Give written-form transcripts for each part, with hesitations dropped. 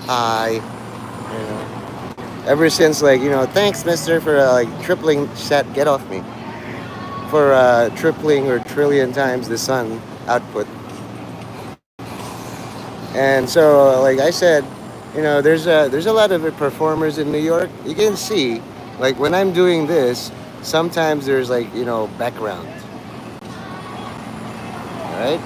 Hi. Ever since, like, thanks, mister, for like tripling, get off me, for tripling or trillion times the sun output. And so, like I said, there's a lot of performers in New York. You can see, like, when I'm doing this, sometimes there's, like, background, right?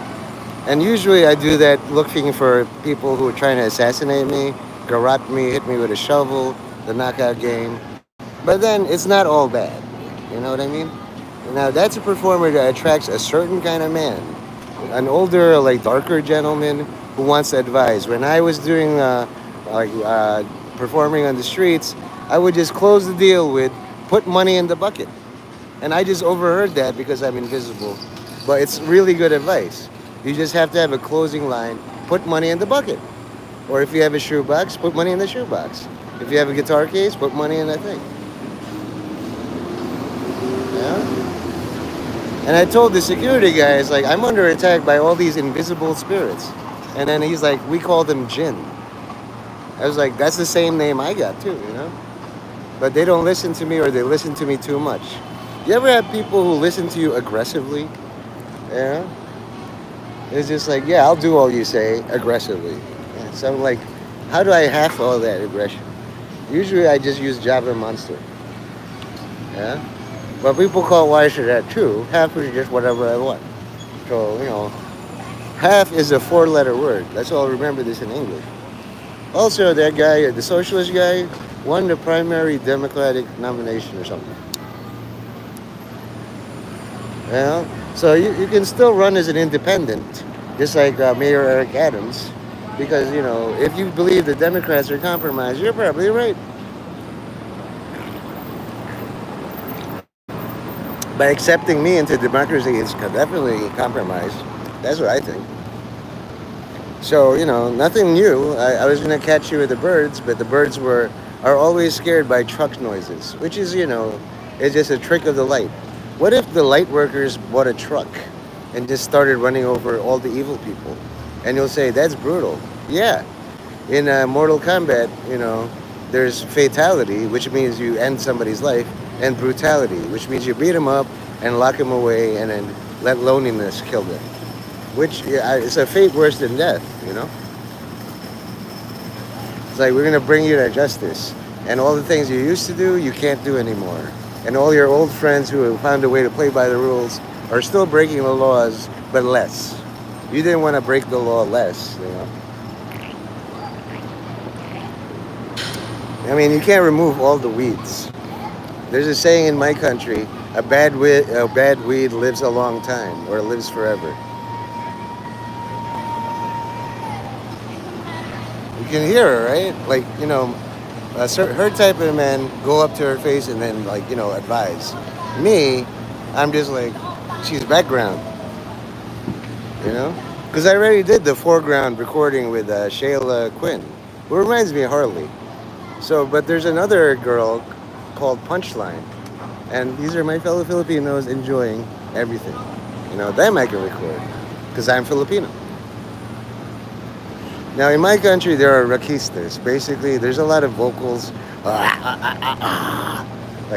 And usually I do that looking for people who are trying to assassinate me, garrote me, hit me with a shovel, the knockout game. But then it's not all bad. You know what I mean? Now that's a performer that attracts a certain kind of man, an older, like darker gentleman who wants advice. When I was doing like performing on the streets, I would just close the deal with put money in the bucket, and I just overheard that because I'm invisible. But it's really good advice. You just have to have a closing line: put money in the bucket. Or if you have a shoebox, put money in the shoebox. If you have a guitar case, put money in that thing. Yeah. And I told the security guys, like, I'm under attack by all these invisible spirits. And then he's like, we call them Jinn. I was like, that's the same name I got too. But they don't listen to me, or they listen to me too much. You ever have people who listen to you aggressively? Yeah. It's just like, yeah, I'll do all you say aggressively. Yeah. So I'm like, how do I half all that aggression? Usually I just use Java Monster. Yeah. But people call Wiser that too. Half is just whatever I want. So, half is a four-letter word. Let's all remember this in English. Also, that guy, the socialist guy, won the primary Democratic nomination or something. So you can still run as an independent, just like Mayor Eric Adams, because if you believe the Democrats are compromised, you're probably right. By accepting me into democracy, it's definitely compromised. That's what I think. So nothing new. I was gonna catch you with the birds, but the birds are always scared by truck noises, which is it's just a trick of the light. What if the light workers bought a truck and just started running over all the evil people? And you'll say that's brutal. Yeah, in Mortal Kombat, there's fatality, which means you end somebody's life, and brutality, which means you beat them up and lock them away, and then let loneliness kill them. Which is a fate worse than death. It's like we're gonna bring you to justice, and all the things you used to do, you can't do anymore. And all your old friends who have found a way to play by the rules are still breaking the laws, but less. You didn't want to break the law less. I mean, you can't remove all the weeds. There's a saying in my country: a bad weed lives a long time, or lives forever. You can hear her, right? Like, her type of man go up to her face and then, like, advise. Me, I'm just like, she's background, you know? Because I already did the foreground recording with Shayla Quinn, who reminds me of Harley. So, but there's another girl called Punchline, and these are my fellow Filipinos enjoying everything. Them I can record, because I'm Filipino. Now, in my country, there are rakistas. Basically, there's a lot of vocals like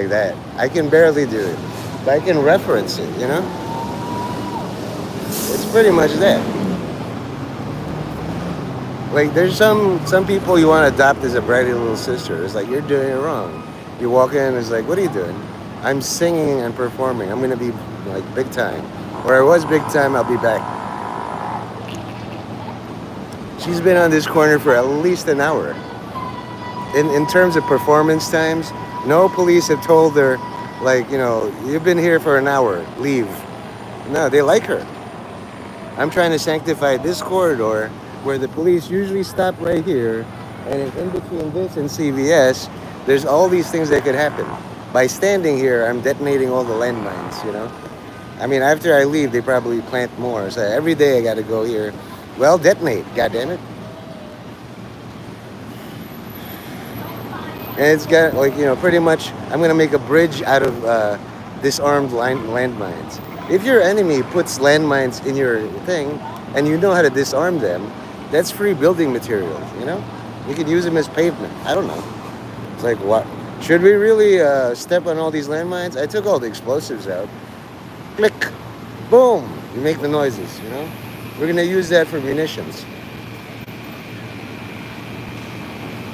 that. I can barely do it, but I can reference it. It's pretty much that. Like, there's some people you want to adopt as a bratty little sister. It's like, you're doing it wrong. You walk in, it's like, what are you doing? I'm singing and performing. I'm going to be, like, big time. Or I was big time, I'll be back. She's been on this corner for at least an hour. In terms of performance times, no police have told her, like, you've been here for an hour, leave. No, they like her. I'm trying to sanctify this corridor where the police usually stop right here, and in between this and CVS, there's all these things that could happen. By standing here, I'm detonating all the landmines. I mean, after I leave, they probably plant more. So every day I got to go here. Well, detonate, goddammit. And it's got, like, pretty much, I'm going to make a bridge out of disarmed landmines. If your enemy puts landmines in your thing and you know how to disarm them, that's free building materials. You can use them as pavement. I don't know. It's like, what? Should we really step on all these landmines? I took all the explosives out. Click. Boom. You make the noises, you know? We're going to use that for munitions.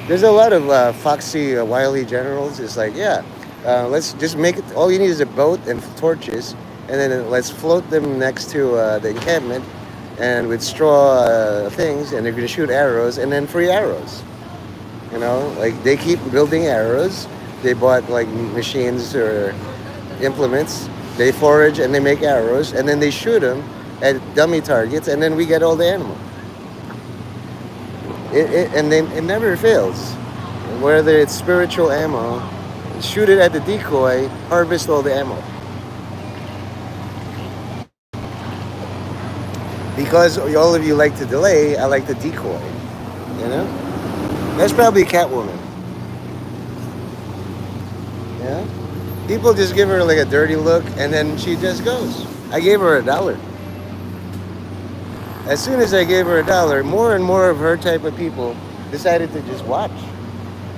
There's a lot of foxy, wily generals. It's like, yeah, let's just make it. All you need is a boat and torches, and then let's float them next to the encampment, and with straw things, and they're gonna shoot arrows, and then free arrows. You know, like they keep building arrows. They bought like machines or implements. They forage and they make arrows, and then they shoot them at dummy targets, and then we get all the animal. It never fails. Whether it's spiritual ammo, shoot it at the decoy, harvest all the ammo. Because all of you like to delay, I like the decoy. You know? That's probably Catwoman. Yeah? People just give her like a dirty look and then she just goes. I gave her $1. As soon as I gave her $1, more and more of her type of people decided to just watch.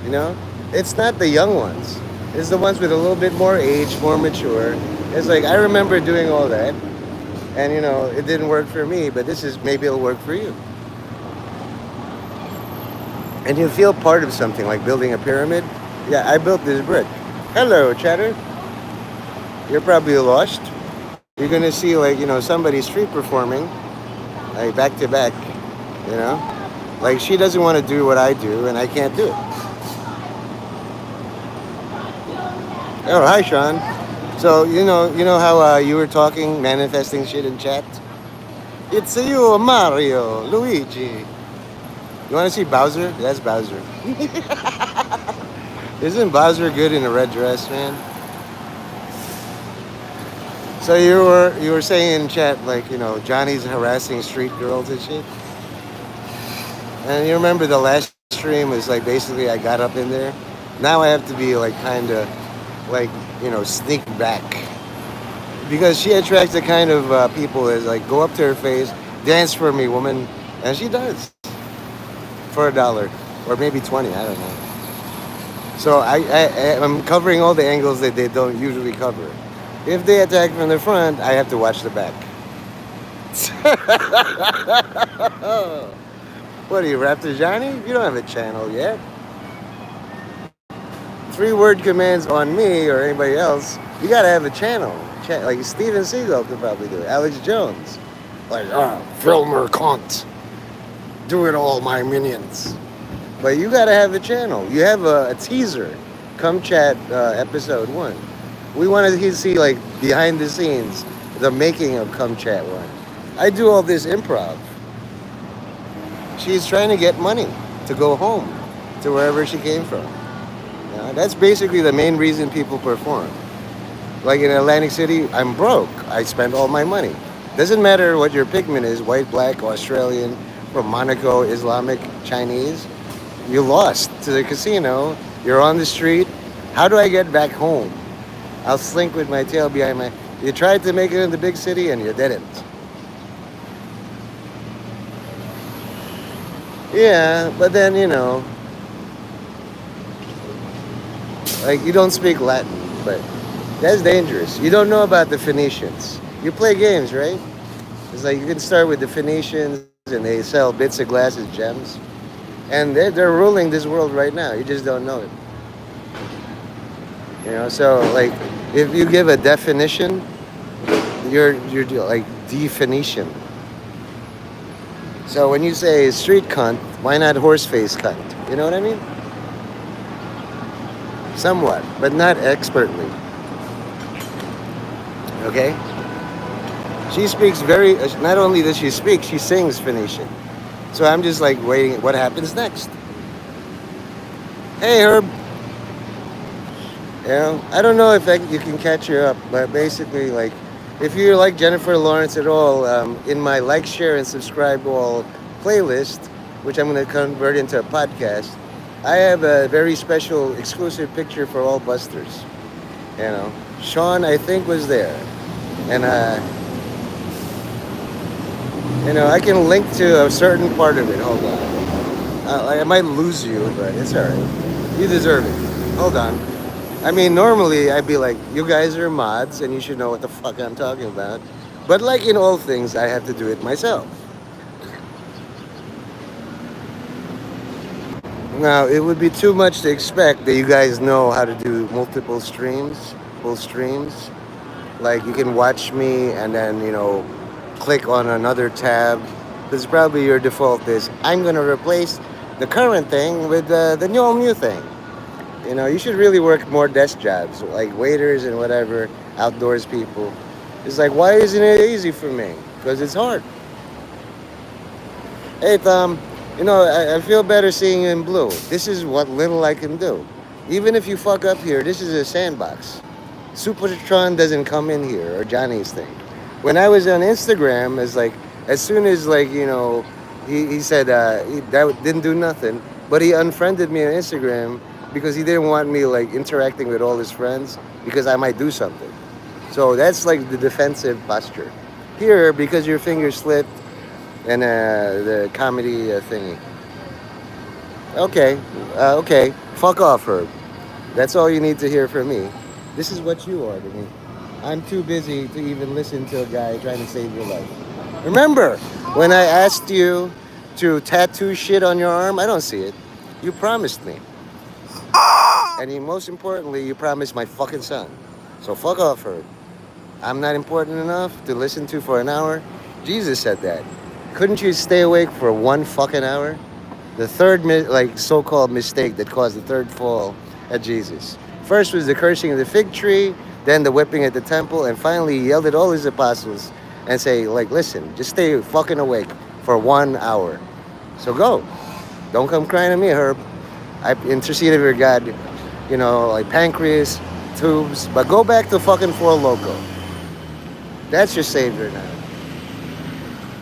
You know? It's not the young ones. It's the ones with a little bit more age, more mature. It's like, I remember doing all that. And, you know, it didn't work for me, but this is, maybe it'll work for you. And you feel part of something, like building a pyramid. Yeah, I built this brick. Hello, chatter. You're probably lost. You're going to see, like, you know, somebody street performing, like back to back, you know? Like, she doesn't want to do what I do, and I can't do it. Oh, hi, Sean. So, you know how you were talking, manifesting shit in chat? It's you, Mario, Luigi. You want to see Bowser? That's Bowser. Isn't Bowser good in a red dress, man? So you were saying in chat, like, you know, Johnny's harassing street girls and shit? And you remember the last stream was like, basically I got up in there. Now I have to be like kind of like, you know, sneak back. Because she attracts the kind of people that like go up to her face, dance for me, woman. And she does. For $1. Or maybe 20, I don't know. So I'm covering all the angles that they don't usually cover. If they attack from the front, I have to watch the back. What are you, Raptor Johnny? You don't have a channel yet. 3-word commands on me or anybody else. You gotta have a channel. Like Steven Seagal could probably do it. Alex Jones. Like, Filmer Kant. Do it all, my minions. But you gotta have a channel. You have a teaser. Come chat episode 1. We wanted to see like behind the scenes, the making of Come Chat 1. I do all this improv. She's trying to get money to go home to wherever she came from. You know, that's basically the main reason people perform. Like in Atlantic City, I'm broke. I spent all my money. Doesn't matter what your pigment is, white, black, Australian, from Monaco, Islamic, Chinese. You lost to the casino. You're on the street. How do I get back home? I'll slink with my tail behind my... You tried to make it in the big city and you didn't. Yeah, but then, you know, like you don't speak Latin, but that's dangerous. You don't know about the Phoenicians. You play games, right? It's like you can start with the Phoenicians and they sell bits of glass as gems. And they're ruling this world right now. You just don't know it. You know, so like if you give a definition, you're like definition. So when you say street cunt, why not horse face cunt? You know what I mean? Somewhat, but not expertly. Okay? She speaks very, not only does she speak, she sings Phoenician. So I'm just like waiting, what happens next? Hey Herb. You know, I don't know if you can catch her up, but basically like, if you like Jennifer Lawrence at all, in my like, share, and subscribe all playlist, which I'm going to convert into a podcast, I have a very special exclusive picture for all busters. You know, Sean, I think, was there. And, you know, I can link to a certain part of it. Hold on. I might lose you, but it's alright. You deserve it. Hold on. I mean, normally I'd be like, you guys are mods and you should know what the fuck I'm talking about. But like in all things, I have to do it myself. Now, it would be too much to expect that you guys know how to do multiple streams, full streams. Like you can watch me and then, click on another tab. Because probably your default is, I'm going to replace the current thing with the new thing. You should really work more desk jobs, like waiters and whatever, outdoors people. It's like, why isn't it easy for me? Because it's hard. Hey, Tom, I feel better seeing you in blue. This is what little I can do. Even if you fuck up here, this is a sandbox. Supertron doesn't come in here, or Johnny's thing. When I was on Instagram, it's like, as soon as, like, he said that didn't do nothing, but he unfriended me on Instagram because he didn't want me, like, interacting with all his friends because I might do something. So that's like the defensive posture. Here, because your finger slipped and the comedy thingy. Okay, fuck off, Herb. That's all you need to hear from me. This is what you are to me. I'm too busy to even listen to a guy trying to save your life. Remember when I asked you to tattoo shit on your arm? I don't see it. You promised me. And most importantly, you promised my fucking son. So fuck off, Herb. I'm not important enough to listen to for an hour. Jesus said that. Couldn't you stay awake for one fucking hour? The third, so-called mistake that caused the third fall at Jesus. First was the cursing of the fig tree, then the whipping at the temple, and finally he yelled at all his apostles and say, like, listen, just stay fucking awake for 1 hour. So go. Don't come crying to me, Herb. I interceded with God, like pancreas, tubes, but go back to fucking Four Loco. That's your savior now.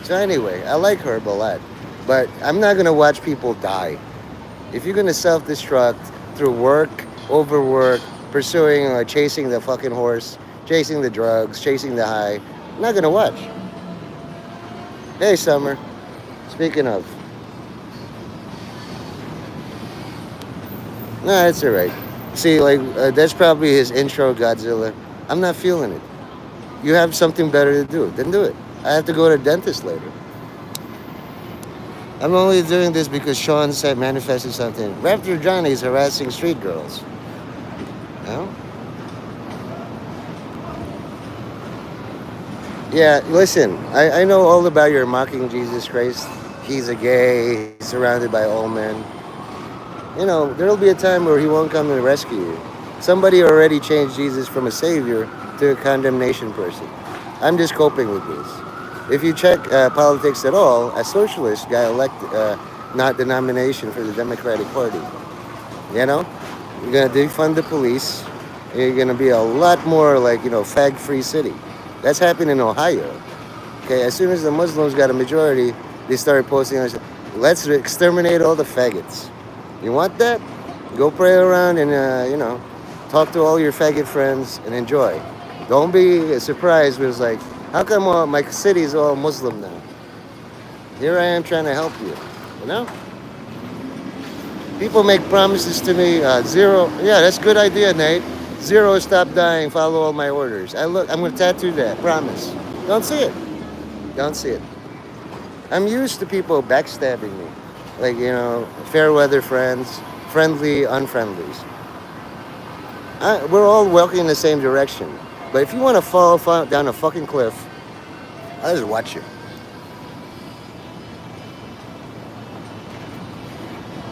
So anyway, I like Herb a lot, but I'm not gonna watch people die. If you're gonna self-destruct through work, overwork, pursuing or chasing the fucking horse, chasing the drugs, chasing the high, I'm not gonna watch. Hey, Summer. Speaking of, nah, it's alright. See, like that's probably his intro, Godzilla. I'm not feeling it. You have something better to do, then do it. I have to go to the dentist later. I'm only doing this because Sean said manifested something. Raptor Johnny's harassing street girls. No? Yeah, listen, I know all about your mocking Jesus Christ. He's a gay, he's surrounded by all men. There'll be a time where he won't come and rescue you. Somebody already changed Jesus from a savior to a condemnation person. I'm just coping with this. If you check politics at all, a socialist got elected, not the nomination for the Democratic Party. You're going to defund the police. You're going to be a lot more like, fag-free city. That's happened in Ohio. Okay, as soon as the Muslims got a majority, they started posting, let's exterminate all the faggots. You want that? Go pray around and, talk to all your faggot friends and enjoy. Don't be surprised when it's like, how come my city is all Muslim now? Here I am trying to help you. People make promises to me. Zero. Yeah, that's a good idea, Nate. Zero, stop dying, follow all my orders. I'm going to tattoo that. Promise. Don't see it. Don't see it. I'm used to people backstabbing me. Like, fair weather friends, friendly unfriendlies. We're all walking in the same direction. But if you want to fall down a fucking cliff, I'll just watch you.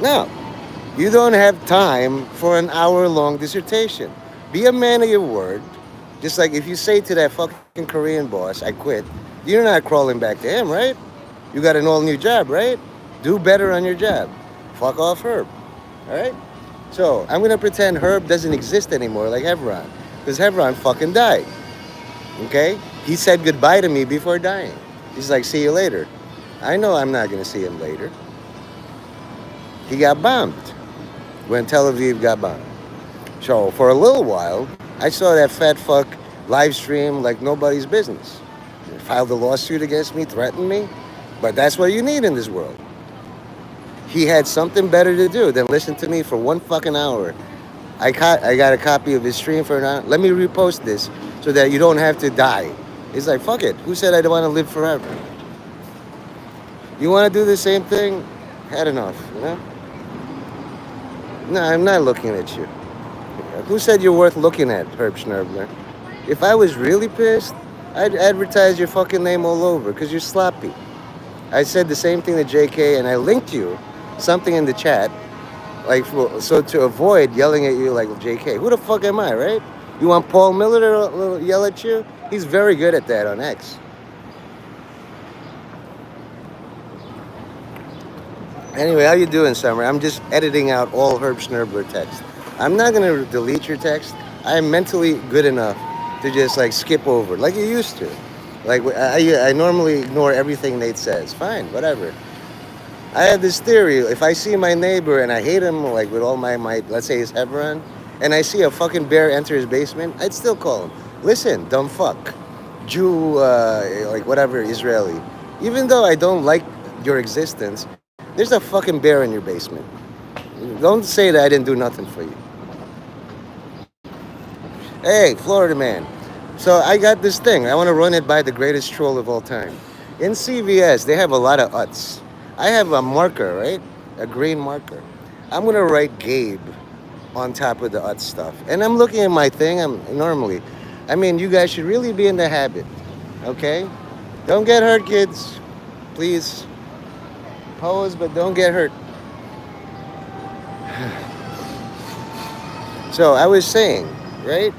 Now, you don't have time for an hour-long dissertation. Be a man of your word. Just like if you say to that fucking Korean boss, I quit, you're not crawling back to him, right? You got an all-new job, right? Do better on your job. Fuck off Herb. All right? So, I'm going to pretend Herb doesn't exist anymore like Hebron. Because Hebron fucking died. Okay? He said goodbye to me before dying. He's like, see you later. I know I'm not going to see him later. He got bombed when Tel Aviv got bombed. So, for a little while, I saw that fat fuck live stream like nobody's business. He filed a lawsuit against me, threatened me. But that's what you need in this world. He had something better to do than listen to me for 1 fucking hour. I got a copy of his stream for an hour. Let me repost this so that you don't have to die. He's like, fuck it. Who said I don't want to live forever? You want to do the same thing? Had enough, you know? No, I'm not looking at you. Who said you're worth looking at, Herb Schnerbler? If I was really pissed, I'd advertise your fucking name all over because you're sloppy. I said the same thing to JK and I linked you something in the chat, like so to avoid yelling at you like JK. Who the fuck am I, right? You want Paul Miller to yell at you? He's very good at that on X. Anyway, how you doing, Summer? I'm just editing out all Herb Schnerbler text. I'm not gonna delete your text. I'm mentally good enough to just like skip over, like you used to. Like I normally ignore everything Nate says. Fine, whatever. I have this theory. If I see my neighbor and I hate him, like with all my might, let's say his Hebron, and I see a fucking bear enter his basement, I'd still call him. Listen, dumb fuck, Jew, like whatever, Israeli. Even though I don't like your existence, there's a fucking bear in your basement. Don't say that I didn't do nothing for you. Hey, Florida man. So I got this thing. I want to run it by the greatest troll of all time. In CVS, they have a lot of UTs. I have a marker, right? A green marker. I'm gonna write Gabe on top of the UT stuff. And I'm looking at my thing. I mean, you guys should really be in the habit, okay? Don't get hurt, kids. Please. Pose, but don't get hurt. So I was saying, right?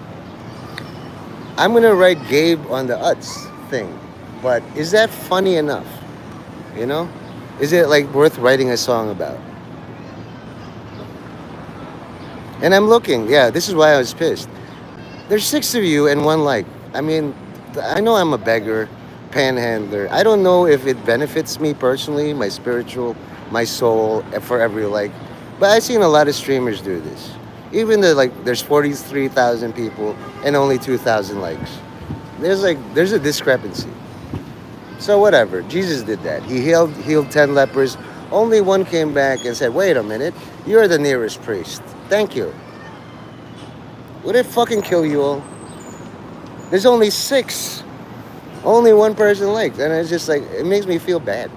I'm gonna write Gabe on the UTs thing, but is that funny enough? You know? Is it like worth writing a song about? And I'm looking, yeah, this is why I was pissed. There's 6 of you and 1 like. I mean, I know I'm a beggar, panhandler. I don't know if it benefits me personally, my spiritual, my soul, for every like. But I've seen a lot of streamers do this. Even though like there's 43,000 people and only 2,000 likes. There's a discrepancy. So whatever, Jesus did that. He healed 10 lepers. Only 1 came back and said, wait a minute, you're the nearest priest. Thank you. Would it fucking kill you all? There's only 6. Only 1 person liked. And it's just like, it makes me feel bad.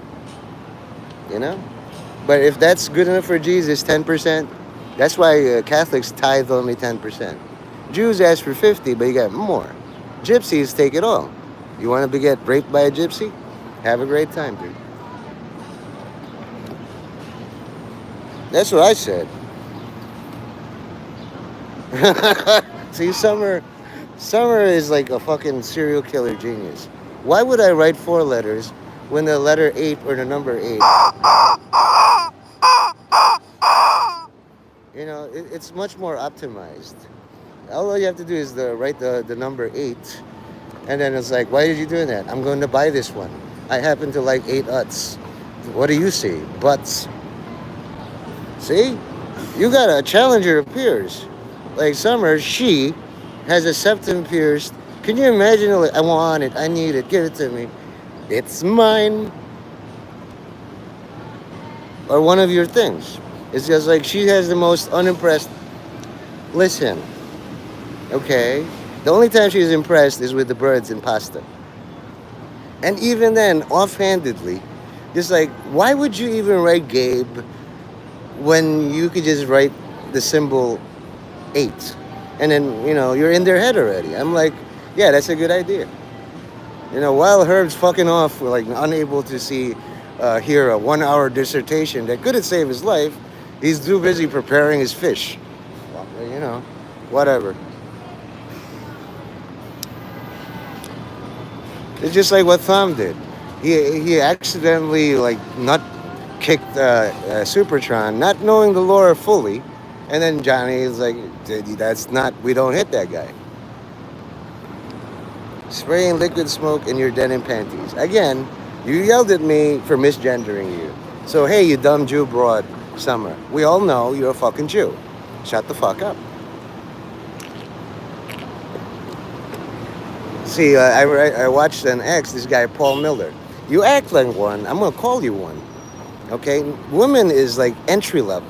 You know? But if that's good enough for Jesus, 10%, that's why Catholics tithe only 10%. Jews ask for 50, but you get more. Gypsies take it all. You want to get raped by a gypsy? Have a great time, dude. That's what I said. See, Summer is like a fucking serial killer genius. Why would I write 4 letters when the letter 8 or the number 8? You know, it's much more optimized. All you have to do is write the number 8. And then it's like, why did you do that? I'm going to buy this one. I happen to like 8 UTs. What do you see? Butts. See? You got a challenger appears. Like Summer, she has a septum pierced. Can you imagine? Like, I want it. I need it. Give it to me. It's mine. Or one of your things. It's just like she has the most unimpressed. Listen. Okay? The only time she's impressed is with the birds and pasta. And even then, offhandedly, just like, why would you even write Gabe when you could just write the symbol 8? And then, you know, you're in their head already. I'm like, yeah, that's a good idea. You know, while Herb's fucking off, like unable to hear a 1-hour dissertation that couldn't save his life, he's too busy preparing his fish. You know, whatever. It's just like what Thom did. He accidentally like nut kicked Supertron, not knowing the lore fully, and then Johnny is like, we don't hit that guy. Spraying liquid smoke in your denim panties. Again, you yelled at me for misgendering you. So hey, you dumb Jew broad, Summer. We all know you're a fucking Jew. Shut the fuck up. See, I watched on X this guy, Paul Miller. You act like one, I'm going to call you one. Okay, women is like entry level.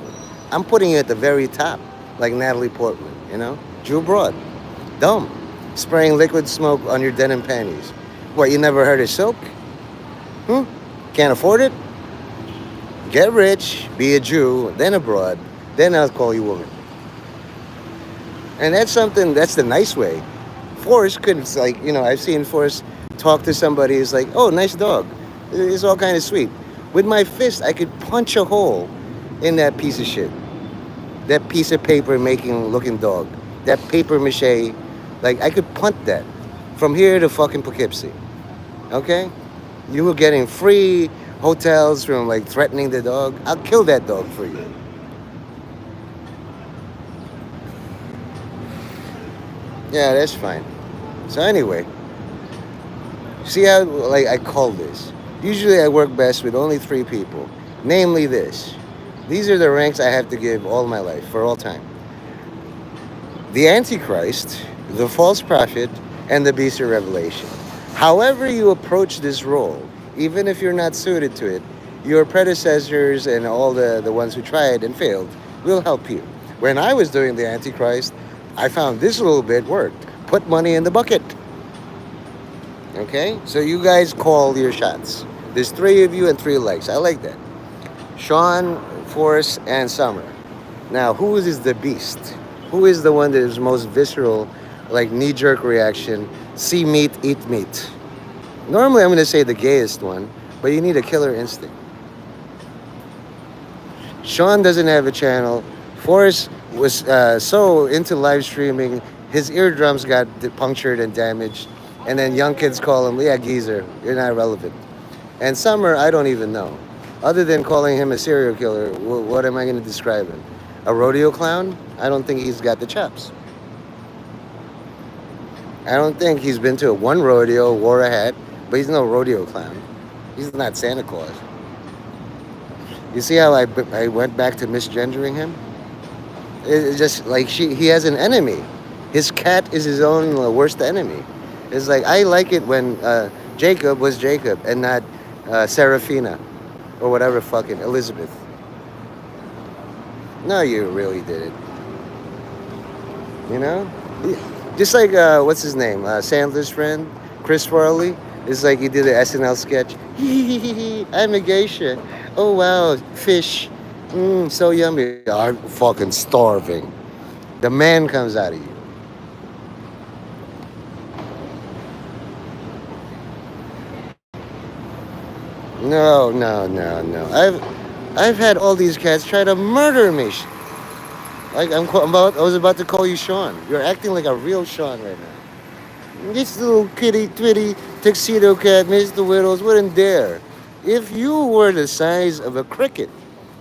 I'm putting you at the very top, like Natalie Portman. Drew Broad, dumb, spraying liquid smoke on your denim panties. What, you never heard of silk? Hmm? Can't afford it? Get rich, be a Jew, then a broad, then I'll call you woman. And that's something. That's the nice way. Forrest could, like, I've seen Forrest talk to somebody who's like, oh, nice dog. It's all kind of sweet. With my fist, I could punch a hole in that piece of shit. That piece of paper making looking dog. That paper mache. Like, I could punt that from here to fucking Poughkeepsie. Okay? You were getting free hotels from, like, threatening the dog. I'll kill that dog for you. Yeah, that's fine. So anyway, see how, like, I call this. Usually I work best with only three people. Namely this. These are the ranks I have to give all my life, for all time. The Antichrist, the false prophet, and the beast of revelation. However you approach this role, even if you're not suited to it, your predecessors and all the ones who tried and failed will help you. When I was doing the Antichrist, I found this little bit worked. Put money in the bucket. Okay? So you guys call your shots. There's three of you and three legs. I like that. Sean, Forrest, and Summer. Now, who is the beast? Who is the one that is most visceral, like knee-jerk reaction? See meat, eat meat. Normally, I'm going to say the gayest one, but you need a killer instinct. Sean doesn't have a channel. Forrest was so into live streaming, his eardrums got punctured and damaged. And then young kids call him, yeah, geezer, you're not relevant. And Summer, I don't even know. Other than calling him a serial killer, what am I going to describe him? A rodeo clown? I don't think he's got the chops. I don't think he's been to one rodeo, wore a hat, but he's no rodeo clown. He's not Santa Claus. You see how I went back to misgendering him? It's just like he has an enemy. His cat is his own worst enemy. It's like, I like it when Jacob was Jacob and not Serafina or whatever fucking Elizabeth. No, you really did it. You know? Just like, what's his name? Sandler's friend, Chris Farley. It's like he did an SNL sketch. I'm a geisha. Oh, wow, fish. So yummy. I'm fucking starving. The man comes out of you. No, no, no, no. I've had all these cats try to murder me. Like I was about to call you Sean. You're acting like a real Sean right now. This little kitty twitty tuxedo cat, Mr. Whittles, wouldn't dare. If you were the size of a cricket,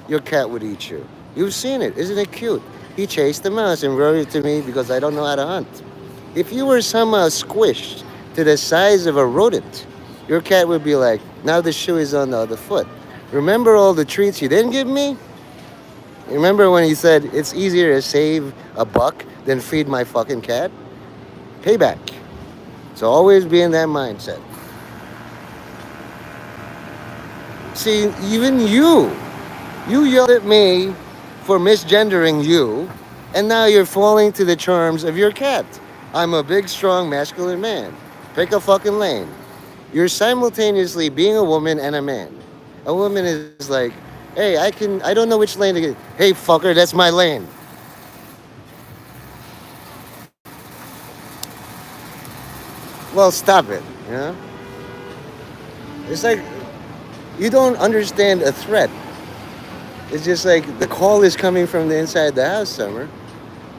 your cat would eat you. You've seen it, isn't it cute? He chased the mouse and brought it to me because I don't know how to hunt. If you were somehow squished to the size of a rodent, your cat would be like, now the shoe is on the other foot. Remember all the treats you didn't give me? Remember when he said it's easier to save a buck than feed my fucking cat? Payback. So always be in that mindset. See, even you yelled at me for misgendering you, and now you're falling to the charms of your cat. I'm a big, strong, masculine man. Pick a fucking lane. You're simultaneously being a woman and a man. A woman is like, hey, I don't know which lane to get. Hey, fucker, that's my lane. Well, stop it, you know? It's like, you don't understand a threat. It's just like the call is coming from the inside the house, Summer.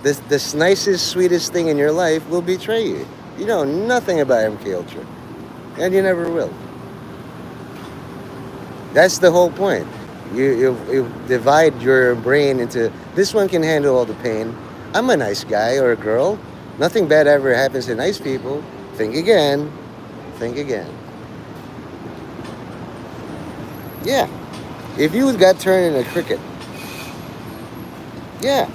The nicest, sweetest thing in your life will betray you. You know nothing about MK Ultra, and you never will. That's the whole point. You divide your brain into this one can handle all the pain. I'm a nice guy or a girl. Nothing bad ever happens to nice people. Think again. Think again. Yeah. If you got turned into a cricket, yeah.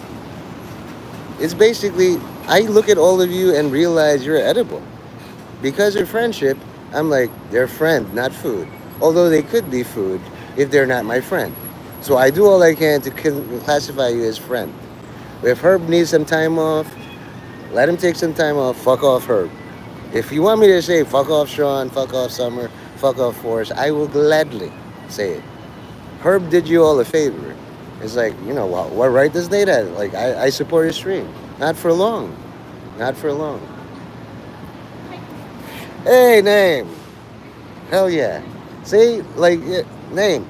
It's basically, I look at all of you and realize you're edible. Because of friendship, I'm like, they're friend, not food. Although they could be food, if they're not my friend. So I do all I can to classify you as friend. If Herb needs some time off, let him take some time off. Fuck off, Herb. If you want me to say fuck off, Sean, fuck off, Summer, fuck off, Forrest, I will gladly say it. Herb did you all a favor. It's like, what right does Nate have? Like, I support your stream. Not for long. Not for long. Hey, name. Hell yeah. See, like, yeah, name.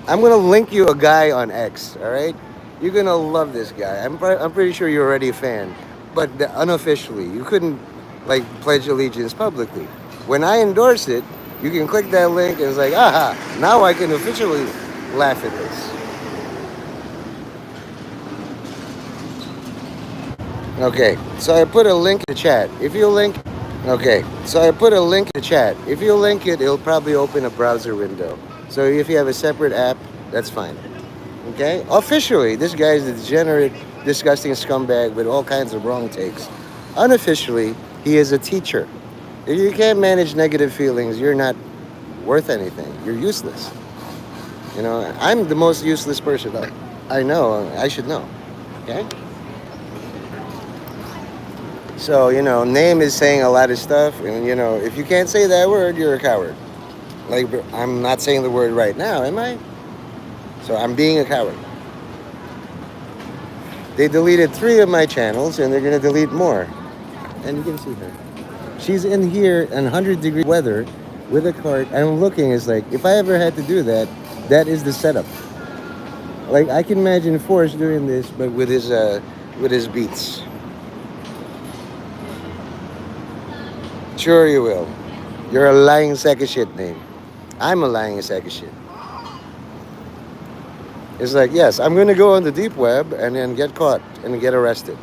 I'm gonna link you a guy on X. All right, you're gonna love this guy. I'm pretty sure you're already a fan, but unofficially, you couldn't like pledge allegiance publicly. When I endorse it, you can click that link and it's like, aha, now I can officially laugh at this. Okay, so I put a link in the chat. If you link, okay, so I put a link in the chat. If you link it, it'll probably open a browser window. So if you have a separate app, that's fine. Okay? Officially, this guy is a degenerate, disgusting scumbag with all kinds of wrong takes. Unofficially, he is a teacher. If you can't manage negative feelings, you're not worth anything. You're useless. I'm the most useless person I know. I should know. Okay? So, name is saying a lot of stuff. And, if you can't say that word, you're a coward. Like, I'm not saying the word right now, am I? So I'm being a coward. They deleted 3 of my channels, and they're going to delete more. And you can see her. She's in here in 100-degree weather with a cart. And I'm looking, it's like, if I ever had to do that, that is the setup. Like, I can imagine Forrest doing this, but with his beats. Sure you will. You're a lying sack of shit, name. I'm a lying sack of shit. It's like, yes, I'm going to go on the deep web and then get caught and get arrested.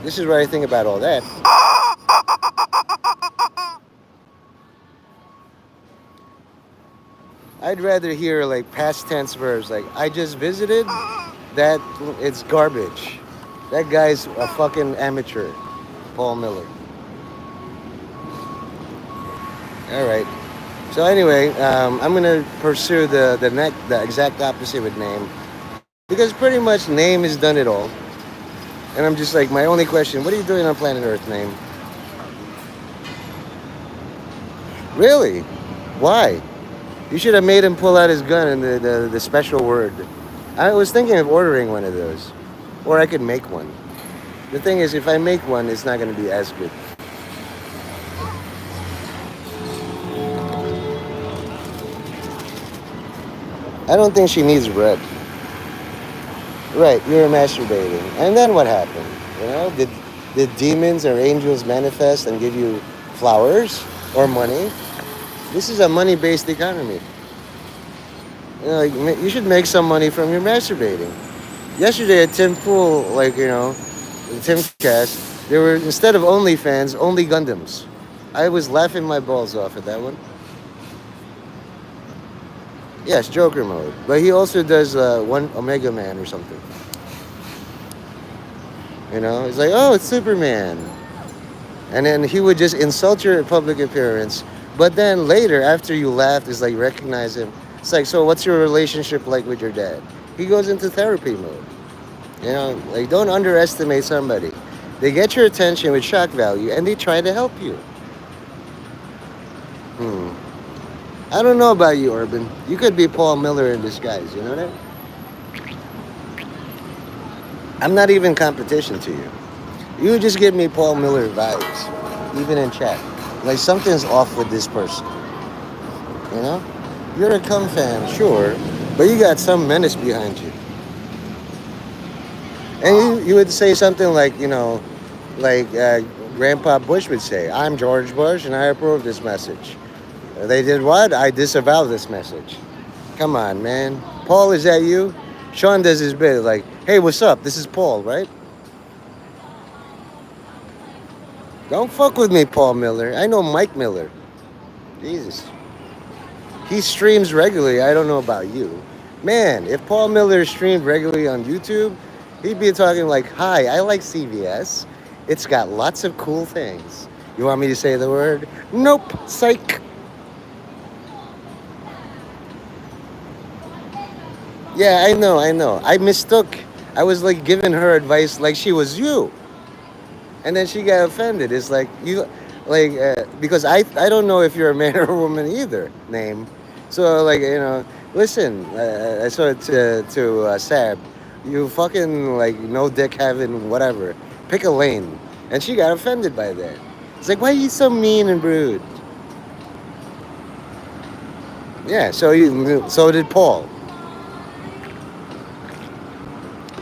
This is what I think about all that. I'd rather hear like past tense verbs like, I just visited, that it's garbage. That guy's a fucking amateur, Paul Miller. All right. So anyway, I'm gonna pursue the exact opposite with name, because pretty much name has done it all. And I'm just like, my only question: what are you doing on planet Earth, name? Really? Why? You should have made him pull out his gun and the special word. I was thinking of ordering one of those, or I could make one. The thing is, if I make one, it's not gonna be as good. I don't think she needs bread. Right, you're masturbating. And then what happened? Did demons or angels manifest and give you flowers or money? This is a money-based economy. You should make some money from your masturbating. Yesterday at Tim Pool, the Tim Cast, there were, instead of OnlyFans, only Gundams. I was laughing my balls off at that one. Yes, Joker mode. But he also does one Omega Man or something. It's like, oh, it's Superman. And then he would just insult your public appearance. But then later, after you laughed, it's like, recognize him. It's like, so what's your relationship like with your dad? He goes into therapy mode. Don't underestimate somebody. They get your attention with shock value and they try to help you. I don't know about you, Urban. You could be Paul Miller in disguise, you know that? I'm not even competition to you. You just give me Paul Miller vibes, even in chat. Like something's off with this person. You're a cum fan, sure, but you got some menace behind you. And you would say something like, Grandpa Bush would say, I'm George Bush and I approve this message. They did what? I disavow this message. Come on, man. Paul, is that you? Sean does his bit like, hey, what's up? This is Paul, right? Don't fuck with me, Paul Miller. I know Mike Miller. Jesus. He streams regularly. I don't know about you. Man, if Paul Miller streamed regularly on YouTube, he'd be talking like, hi, I like CVS. It's got lots of cool things. You want me to say the word? Nope. Psych. Yeah, I know, I know. I mistook. I was like giving her advice like she was you, and then she got offended. It's like you, like because I don't know if you're a man or a woman either. Name, so like listen. I saw it to Sab. You fucking like no dick having whatever. Pick a lane, and she got offended by that. It's like why are you so mean and rude? Yeah. So did Paul.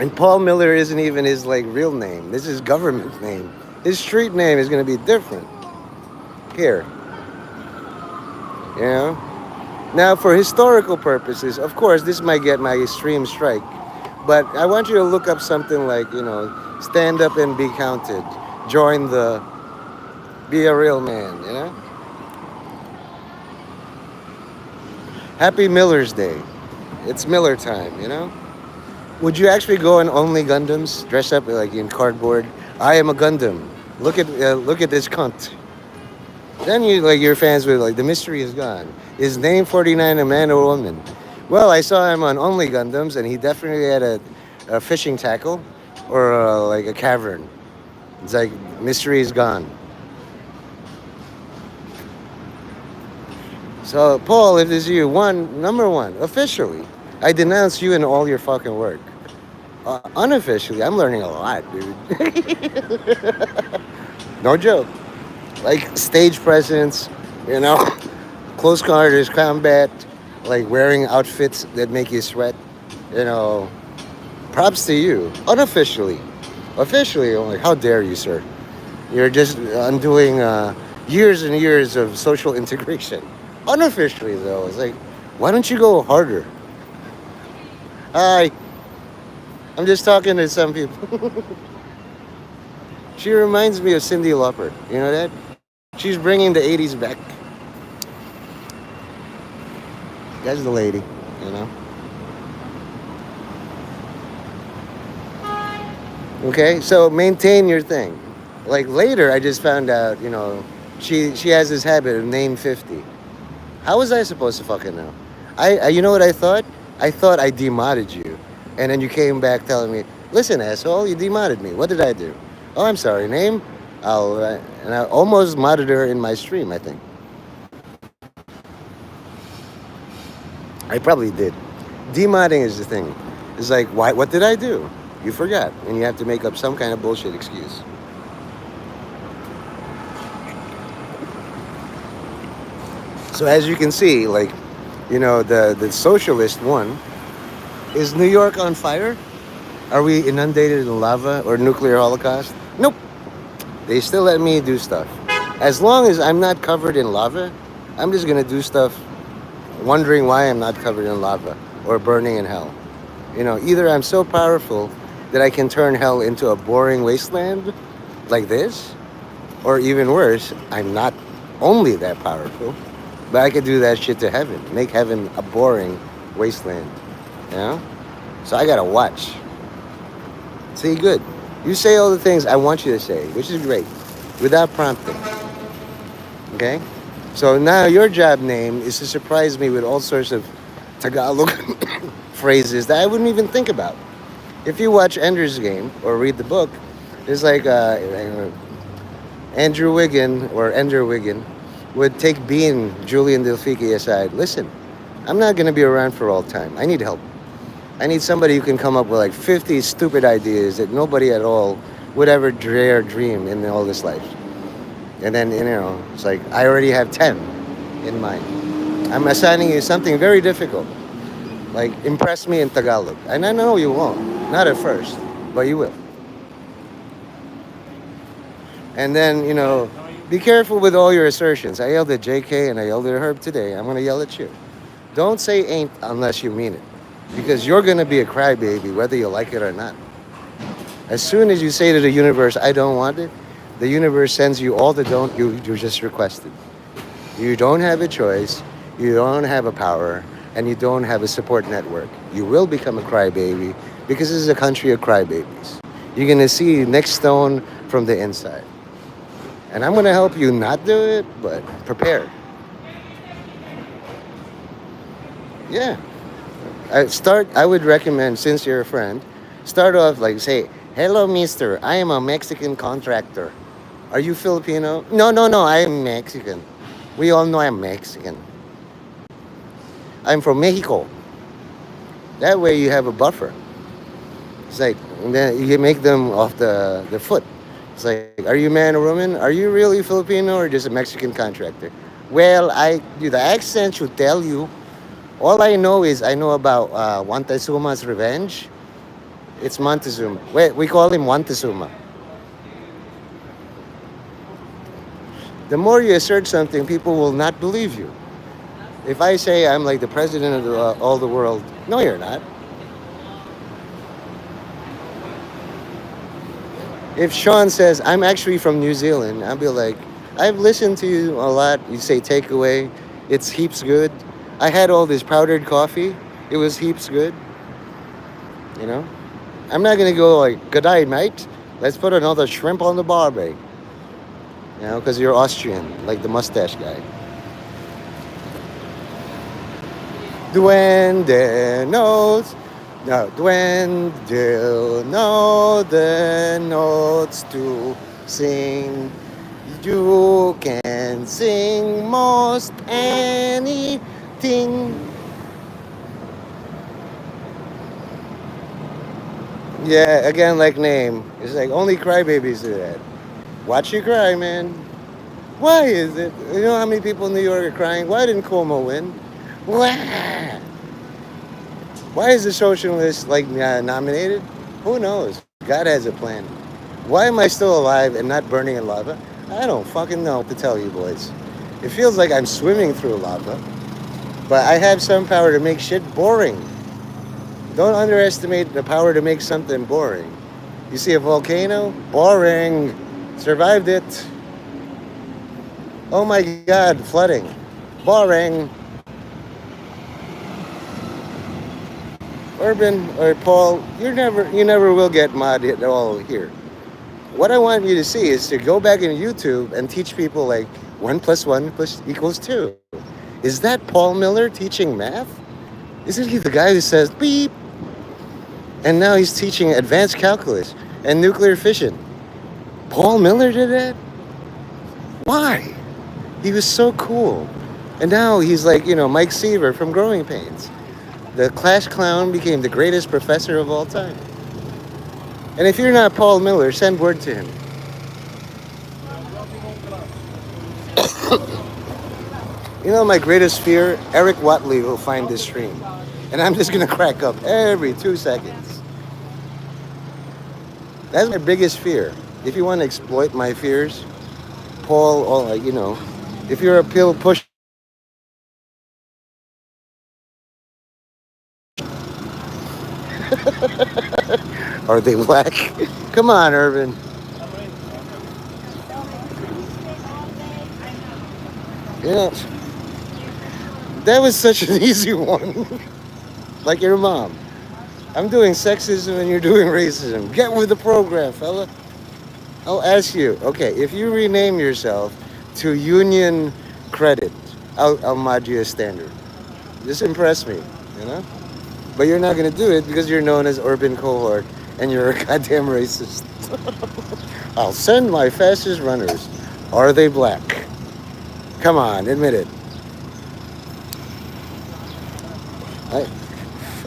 And Paul Miller isn't even his like real name. This is government name. His street name is gonna be different. Here, you know. Now, for historical purposes, of course, this might get my extreme strike, but I want you to look up something like stand up and be counted. Join the be a real man. Happy Miller's Day. It's Miller time. Would you actually go on Only Gundams, dress up like in cardboard? I am a Gundam. Look at this cunt. Then your fans would like the mystery is gone. Is name 49 a man or woman? Well, I saw him on Only Gundams, and he definitely had a fishing tackle or like a cavern. It's like mystery is gone. So Paul, if this is you, number one, officially, I denounce you and all your fucking work. Unofficially, I'm learning a lot, dude. No joke. Like stage presence, you know, close quarters combat, like wearing outfits that make you sweat. You know, props to you. Unofficially, officially, I'm like, how dare you, sir? You're just undoing years and years of social integration. Unofficially, though, it's like, why don't you go harder? Hi, I'm just talking to some people. She reminds me of Cyndi Lauper. You know that? She's bringing the 80s back. That's the lady, you know? Okay, so maintain your thing. Like later, I just found out, she has this habit of name 50. How was I supposed to fucking know? You know what I thought? I thought I demodded you. And then you came back telling me, listen, asshole, you demodded me. What did I do? Oh, I'm sorry, name? And I almost modded her in my stream, I think. I probably did. Demodding is the thing. It's like, why? What did I do? You forgot. And you have to make up some kind of bullshit excuse. So as you can see, like, the socialist one, is New York on fire? Are we inundated in lava or nuclear holocaust? Nope. They still let me do stuff. As long as I'm not covered in lava, I'm just gonna do stuff wondering why I'm not covered in lava or burning in hell. Either I'm so powerful that I can turn hell into a boring wasteland like this, or even worse, I'm not only that powerful, but I could do that shit to heaven, make heaven a boring wasteland. So I gotta watch. See, good. You say all the things I want you to say, which is great, without prompting. Okay? So now your job name is to surprise me with all sorts of Tagalog phrases that I wouldn't even think about. If you watch Ender's Game or read the book, there's like Andrew Wiggin or Ender Wiggin would take Bean, Julian Delfici aside. Listen, I'm not going to be around for all time. I need help. I need somebody who can come up with like 50 stupid ideas that nobody at all would ever dare dream in all this life. And then, it's like, I already have 10 in mind. I'm assigning you something very difficult. Like, impress me in Tagalog. And I know you won't. Not at first, but you will. And then, be careful with all your assertions. I yelled at JK and I yelled at Herb today. I'm going to yell at you. Don't say ain't unless you mean it. Because you're going to be a crybaby whether you like it or not. As soon as you say to the universe, I don't want it, the universe sends you all the don't you just requested. You don't have a choice, you don't have a power, and you don't have a support network. You will become a crybaby because this is a country of crybabies. You're going to see next stone from the inside. And I'm going to help you not do it, but prepare. Yeah. I would recommend, since you're a friend, start off like say, "Hello, Mister. I am a Mexican contractor. Are you Filipino?" No, no, no. I am Mexican. We all know I'm Mexican. I'm from Mexico. That way you have a buffer. It's like and then you make them off the foot. It's like, are you man or woman? Are you really Filipino or just a Mexican contractor? Well, the accent should tell you. All I know is I know about Montezuma's Revenge. It's Montezuma. Wait, we call him Montezuma. The more you assert something, people will not believe you. If I say I'm like the president of all the world, no, you're not. If Sean says I'm actually from New Zealand, I'll be like, I've listened to you a lot. You say takeaway, it's heaps good. I had all this powdered coffee. It was heaps good. You know, I'm not gonna go like, good day, mate. Let's put another shrimp on the barbie. You know, because you're Austrian, like the mustache guy. Duende knows, no, duende know the notes to sing. You can sing most anything. Yeah, again, like name. It's like only crybabies do that. Watch you cry, man. Why is it? You know how many people in New York are crying? Why didn't Cuomo win? Why? Why is the socialist like nominated? Who knows? God has a plan. Why am I still alive and not burning in lava? I don't fucking know what to tell you boys. It feels like I'm swimming through lava, but I have some power to make shit boring. Don't underestimate the power to make something boring. You see a volcano? Boring. Survived it. Oh my god, flooding. Boring. Urban or Paul, you never will get mod at all here. What I want you to see is to go back in YouTube and teach people like 1 + 1 = 2. Is that Paul Miller teaching math? Isn't he the guy who says beep? And now he's teaching advanced calculus and nuclear fission. Paul Miller did that? Why? He was so cool. And now he's like, Mike Seaver from Growing Pains. The class clown became the greatest professor of all time. And if you're not Paul Miller, send word to him. My greatest fear? Eric Watley will find this stream. And I'm just going to crack up every 2 seconds. That's my biggest fear. If you want to exploit my fears, Paul, if you're a pill push, are they black? Come on, Irvin. Yeah, that was such an easy one. Like your mom. I'm doing sexism and you're doing racism. Get with the program, fella. I'll ask you, okay, if you rename yourself to Union Credit, I'll mod you a standard. Just impress me, you know? But you're not going to do it because you're known as Urban Cohort and you're a goddamn racist. I'll send my fastest runners. Are they black? Come on, admit it.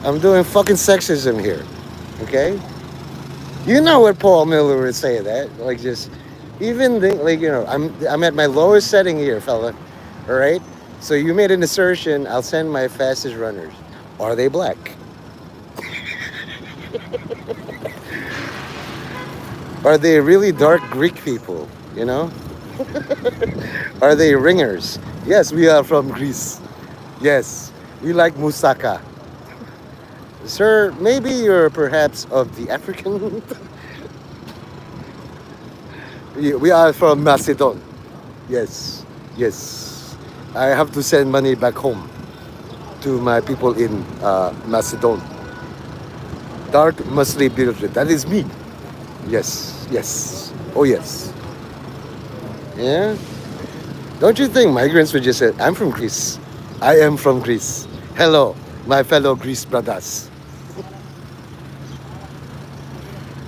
I'm doing fucking sexism here, okay? You know what Paul Miller would say that, like just, even I'm at my lowest setting here, fella. All right. So you made an assertion. I'll send my fastest runners. Are they black? Are they really dark Greek people? Are they ringers? Yes, we are from Greece. Yes, we like moussaka. Sir, maybe you're perhaps of the African. We are from Macedon. Yes, yes. I have to send money back home to my people in Macedon. Dark, muscly, beautiful. That is me. Yes, yes. Oh, yes. Yeah? Don't you think migrants would just say, I'm from Greece. I am from Greece. Hello. My fellow Greece brothers.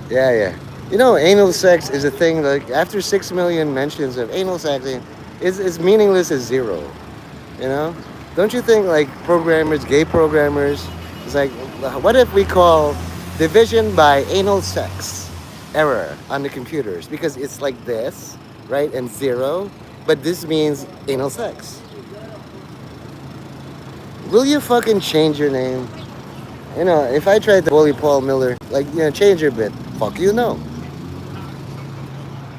Yeah, yeah. You know, anal sex is a thing. Like after 6 million mentions of anal sex, it's meaningless as zero. You know, don't you think like programmers, gay programmers, it's like, what if we call division by anal sex error on the computers because it's like this, right, and zero, but this means anal sex. Will you fucking change your name? You know, if I tried to bully Paul Miller, like, change your bit. Fuck you, no.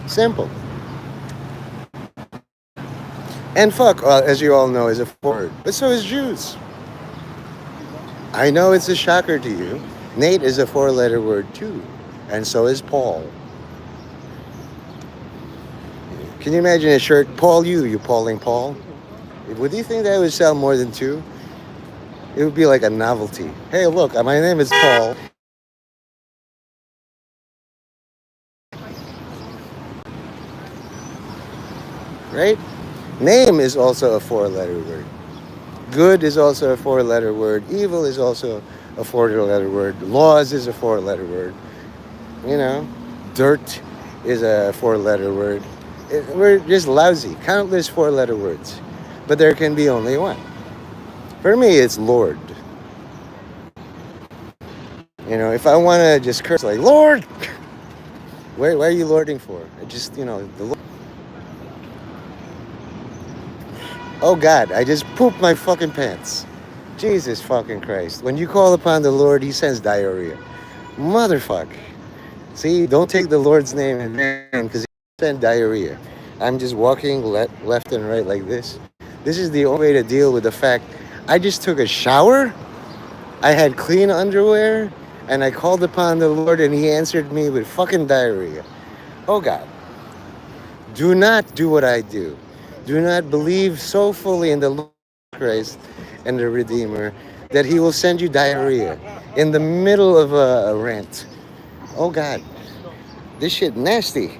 Simple. And fuck, as you all know, is a word. But so is Jews. I know it's a shocker to you. Nate is a four-letter word too. And so is Paul. Can you imagine a shirt, Paul you Pauling Paul? Would you think that would sell more than two? It would be like a novelty. Hey, look, my name is Paul. Right? Name is also a four-letter word. Good is also a four-letter word. Evil is also a four-letter word. Laws is a four-letter word. You know, dirt is a four-letter word. We're just lousy. Countless four-letter words. But there can be only one. For me, it's Lord. You know, if I want to just curse like, Lord! Why are you lording for? I just, the Lord. Oh God, I just pooped my fucking pants. Jesus fucking Christ. When you call upon the Lord, he sends diarrhea. Motherfuck. See, don't take the Lord's name in vain because he sent diarrhea. I'm just walking left and right like this. This is the only way to deal with the fact I just took a shower, I had clean underwear, and I called upon the Lord and he answered me with fucking diarrhea. Oh God, do not do what I do. Do not believe so fully in the Lord Christ and the Redeemer that he will send you diarrhea in the middle of a rant. Oh God, this shit nasty.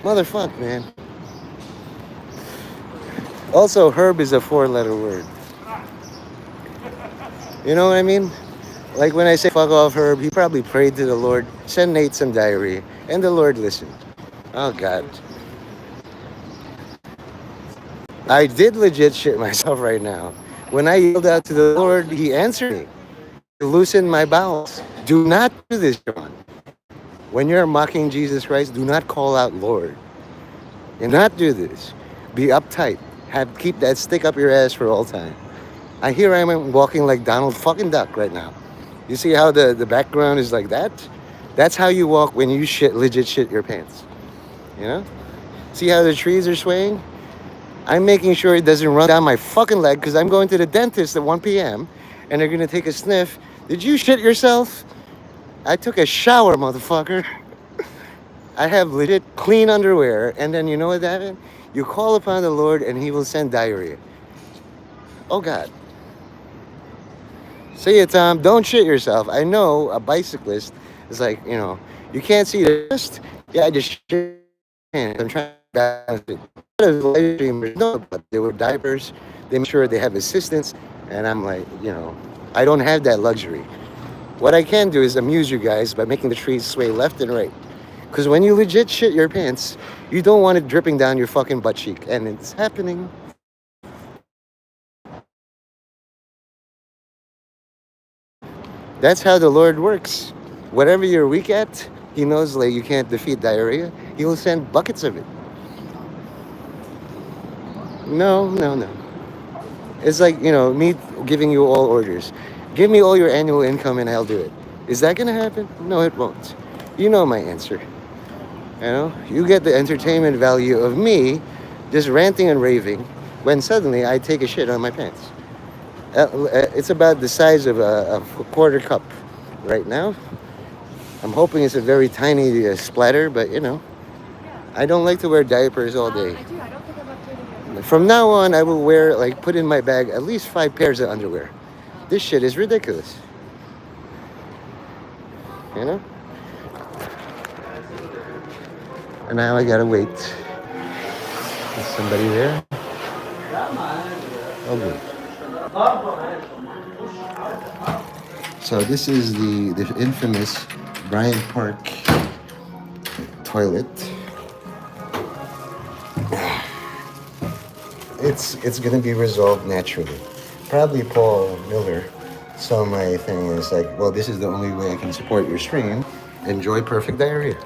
Motherfuck, man. Also, herb is a four-letter word. You know what I mean? Like when I say fuck off Herb, he probably prayed to the Lord, send Nate some diarrhea. And the Lord listened. Oh God. I did legit shit myself right now. When I yelled out to the Lord, he answered me. He loosened my bowels. Do not do this, John. When you're mocking Jesus Christ, do not call out Lord. Do not do this. Be uptight. Keep that stick up your ass for all time. I am walking like Donald fucking Duck right now. You see how the background is like that? That's how you walk when you legit shit your pants. You know? See how the trees are swaying? I'm making sure it doesn't run down my fucking leg because I'm going to the dentist at 1 p.m. and they're going to take a sniff. Did you shit yourself? I took a shower, motherfucker. I have legit clean underwear. And then you know what happened? You call upon the Lord and he will send diarrhea. Oh, God. See it, Tom. Don't shit yourself. I know a bicyclist is like, you can't see the wrist. Yeah, I just shit. I'm trying to balance it. A lot of live streamers know, but they wear diapers. They make sure they have assistance. And I'm like, I don't have that luxury. What I can do is amuse you guys by making the trees sway left and right. Because when you legit shit your pants, you don't want it dripping down your fucking butt cheek. And it's happening. That's how the Lord works. Whatever you're weak at, he knows like you can't defeat diarrhea. He will send buckets of it. No, no, no. It's like, me giving you all orders. Give me all your annual income and I'll do it. Is that going to happen? No, it won't. You know my answer. You get the entertainment value of me just ranting and raving when suddenly I take a shit on my pants. It's about the size of a quarter cup right now. I'm hoping it's a very tiny splatter, but I don't like to wear diapers all day. From now on, I will put in my bag at least 5 pairs of underwear. This shit is ridiculous. And now I gotta wait. Is somebody there? Oh, good. So this is the infamous Bryant Park toilet. It's gonna be resolved naturally. Probably Paul Miller saw my thing and it's like, well, this is the only way I can support your stream. Enjoy perfect diarrhea.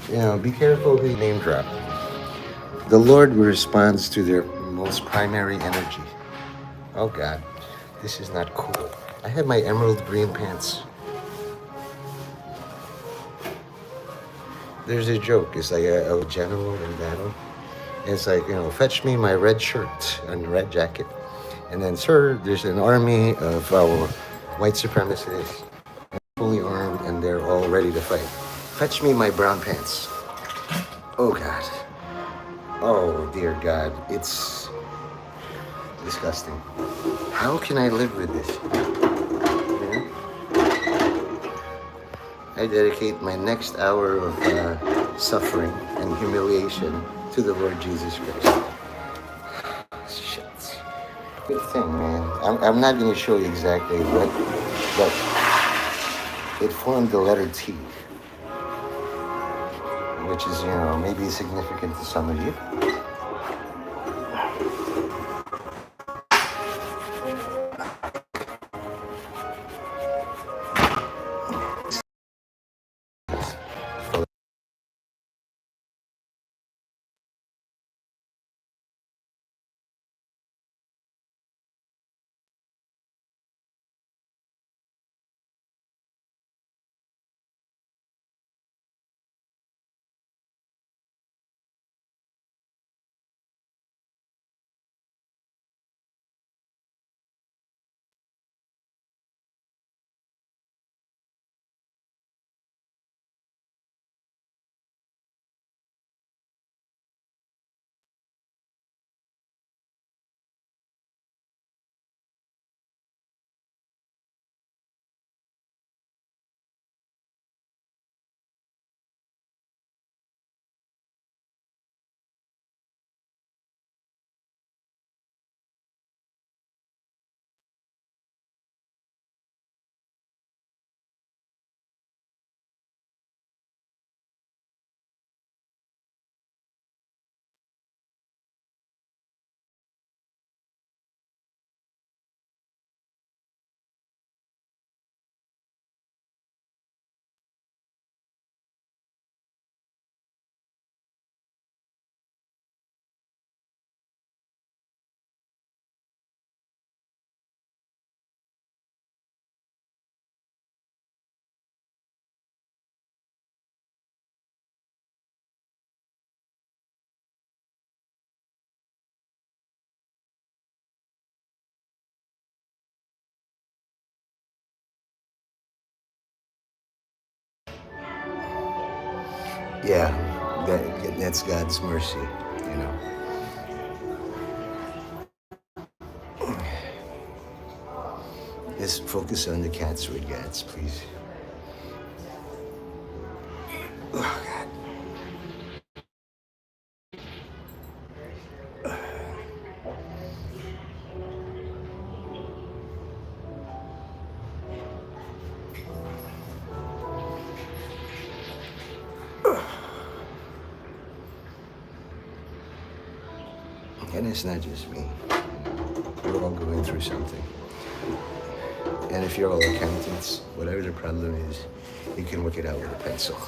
You know, be careful who you name drop. The Lord responds to their most primary energy. Oh God, this is not cool. I have my emerald green pants. There's a joke. It's like a general in battle. It's like, you know, fetch me my red shirt and red jacket. And then, sir, there's an army of white supremacists, fully armed, and they're all ready to fight. Fetch me my brown pants. Oh God. Oh dear God. It's disgusting. How can I live with this? Yeah? I dedicate my next hour of suffering and humiliation to the Lord Jesus Christ. Shit. Good thing, man. I'm not going to show you exactly what, but it formed the letter T, which is, you know, maybe significant to some of you. Yeah, that's God's mercy, you know. Just focus on the cats with cats, please. Oh, God. And it's not just me. We're all going through something. And if you're all accountants, whatever the problem is, you can work it out with a pencil.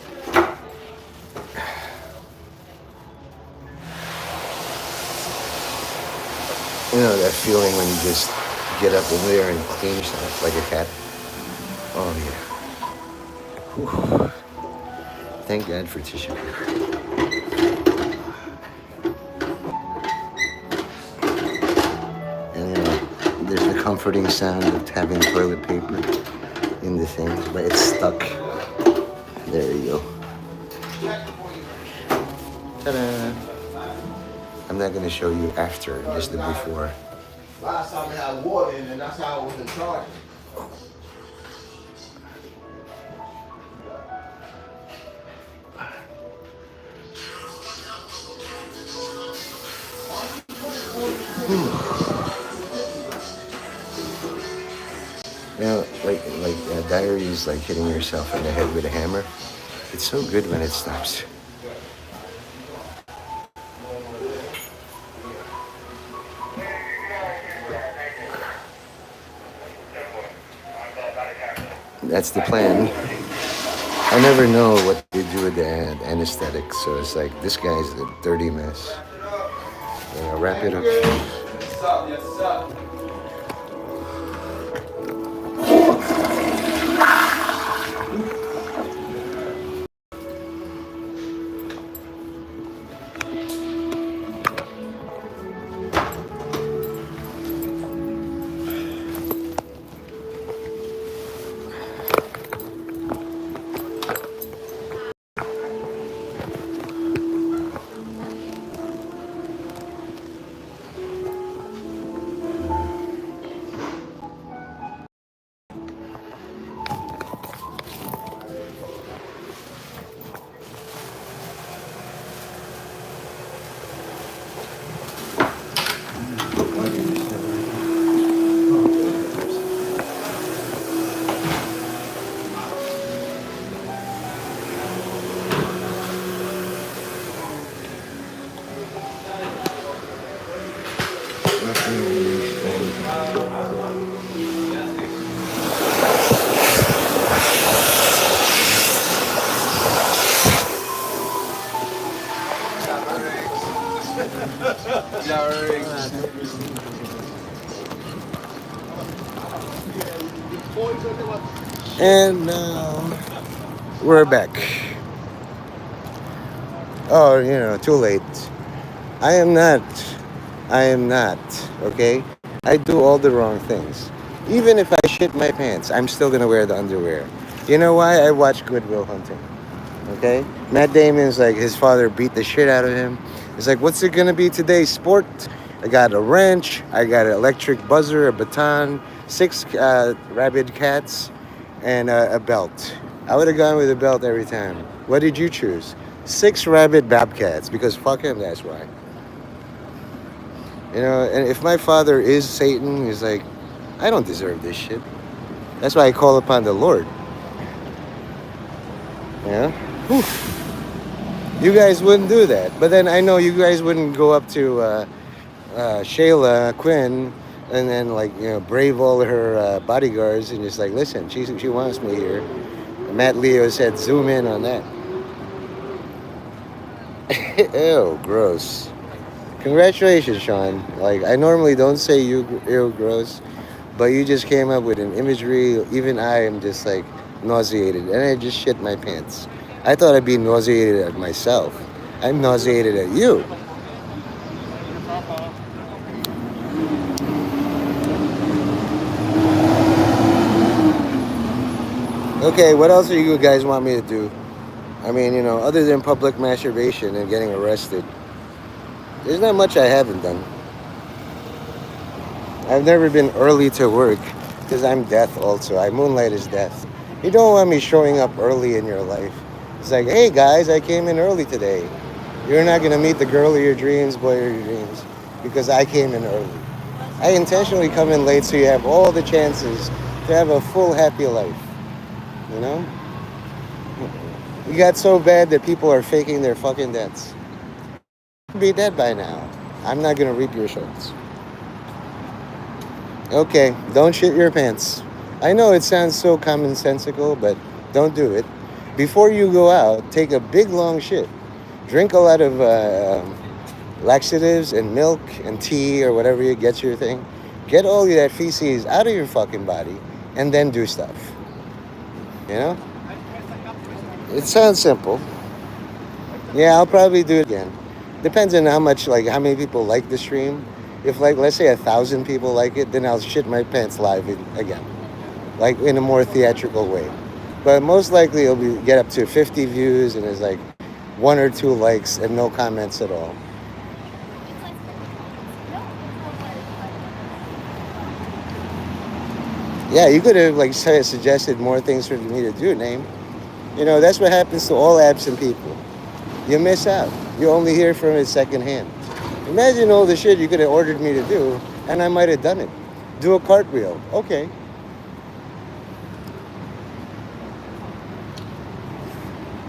You know that feeling when you just get up over there and clean yourself like a cat? Oh, yeah. Whew. Thank God for tissue paper. And, you know, there's the comforting sound of having toilet paper in the thing, but it's stuck. There you go. Ta-da! I'm not going to show you after, just the before. Last time I had water in, and that's how I was in charge. You know, diaries, like hitting yourself in the head with a hammer. It's so good when it stops. That's the plan. I never know what they do with the anesthetic, so it's like this guy's a dirty mess. Wrap it up. Yes, up, yes, up. And we're back. Oh, too late. I am not. I am not. Okay? I do all the wrong things. Even if I shit my pants, I'm still gonna wear the underwear. You know why? I watch Good Will Hunting. Okay? Matt Damon's like, his father beat the shit out of him. He's like, what's it gonna be today? Sport? I got a wrench. I got an electric buzzer, a baton, 6 rabid cats, and a belt. I would have gone with a belt every time. What did you choose? 6 rabid babcats, because fuck him, that's why. And if my father is Satan, he's like, I don't deserve this shit. That's why I call upon the Lord. Whew. You guys wouldn't do that. But then I know you guys wouldn't go up to Shayla Quinn and then brave all her bodyguards and just like, listen, she wants me here. Matt Leo said, zoom in on that. Ew, gross. Congratulations, Sean. Like, I normally don't say ew, gross, but you just came up with an imagery. Even I am just like nauseated, and I just shit my pants. I thought I'd be nauseated at myself. I'm nauseated at you. Okay, what else do you guys want me to do? I mean, other than public masturbation and getting arrested, there's not much I haven't done. I've never been early to work because I'm death also. I moonlight as death. You don't want me showing up early in your life. It's like, hey guys, I came in early today. You're not going to meet the girl of your dreams, boy of your dreams, because I came in early. I intentionally come in late so you have all the chances to have a full, happy life. You know? You got so bad that people are faking their fucking deaths. Be dead by now. I'm not going to reap your shorts. Okay, don't shit your pants. I know it sounds so commonsensical, but don't do it. Before you go out, take a big long shit. Drink a lot of laxatives and milk and tea or whatever you get your thing. Get all of that feces out of your fucking body and then do stuff. You know? It sounds simple. Yeah, I'll probably do it again. Depends on how many people like the stream. If let's say 1,000 people like it, then I'll shit my pants live again. Like in a more theatrical way. But most likely it'll get up to 50 views and there's like 1 or 2 likes and no comments at all. Yeah, you could have suggested more things for me to do, Name. That's what happens to all absent people. You miss out. You only hear from it secondhand. Imagine all the shit you could have ordered me to do, and I might have done it. Do a cartwheel. Okay.